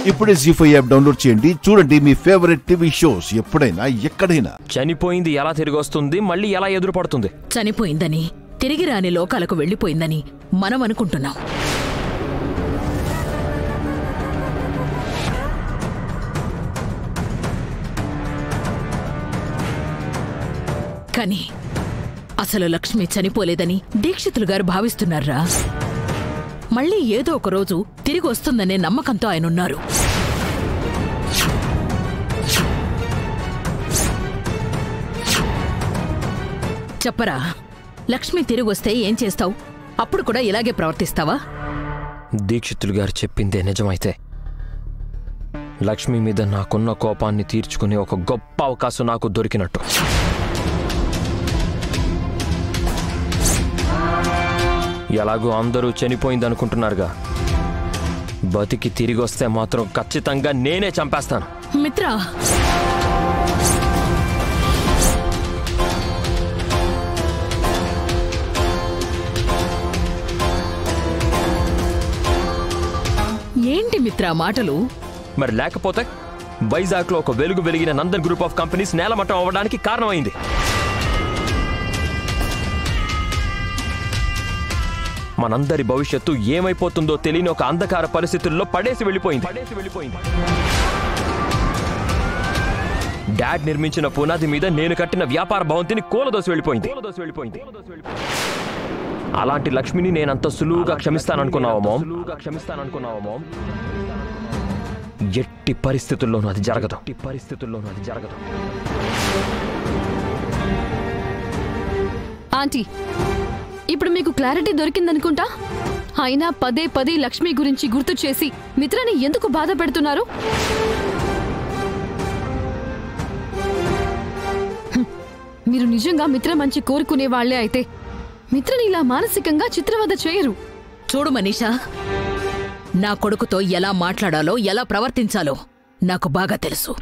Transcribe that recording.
ఇప్పుడే జీ5 app download చేయండి. చూడండి మీ ఫేవరెట్ టీవీ షోస్ ఎప్పుడైనా ఎక్కడైనా. చనిపోయింది ఎలా తిరిగి వస్తుంది, మళ్ళీ ఎలా ఎదురుపడుతుంది? చనిపోయిందని, తిరిగి రాని లోకాలకు వెళ్లిపోయిందని మనం అనుకుంటున్నాం. కానీ అసలు లక్ష్మి చనిపోలేదని దీక్షితులు గారు భావిస్తున్నారా? మళ్ళీ ఏదో ఒక రోజు తిరిగి వస్తుందనే నమ్మకంతో ఆయనున్నారు. చెప్పరా, లక్ష్మి తిరిగి వస్తే ఏం చేస్తావు? అప్పుడు కూడా ఇలాగే ప్రవర్తిస్తావా? దీక్షితులు గారు చెప్పిందే నిజమైతే లక్ష్మి మీద నాకున్న కోపాన్ని తీర్చుకునే ఒక గొప్ప అవకాశం నాకు దొరికినట్టు. ఎలాగో అందరూ చనిపోయిందనుకుంటున్నారుగా, బతికి తిరిగి వస్తే మాత్రం ఖచ్చితంగా నేనే చంపేస్తాను. మిత్రా, ఏంటి మిత్రా మాటలు? మరి లేకపోతే వైజాగ్లో ఒక వెలుగు వెలిగిన నందన్ గ్రూప్ ఆఫ్ కంపెనీస్ నేలమట్టం అవ్వడానికి కారణమైంది. మనందరి భవిష్యత్తు ఏమైపోతుందో తెలియని ఒక అంధకార పరిస్థితుల్లో పడేసి వెళ్ళిపోయింది. డాడ్ నిర్మించిన పునాది మీద నేను కట్టిన వ్యాపార భవంతిని కూలదోసి వెళ్ళిపోయింది. అలాంటి లక్ష్మిని నేనంత సులువుగా క్షమిస్తాననుకున్నావా మామ్? ఎట్టి పరిస్థితుల్లోనూ అది జరగదు. ఆంటీ, ఇప్పుడు మీకు క్లారిటీ దొరికిందనుకుంటా. అయినా పదే పదే లక్ష్మి గురించి గుర్తు చేసి మిత్రని ఎందుకు బాధ పెడుతున్నారు? మీరు నిజంగా మిత్ర మంచి కోరుకునే వాళ్లే అయితే మిత్రని ఇలా మానసికంగా చిత్రవద చేయరు. చూడు మనీషా, నా కొడుకుతో ఎలా మాట్లాడాలో, ఎలా ప్రవర్తించాలో నాకు బాగా తెలుసు.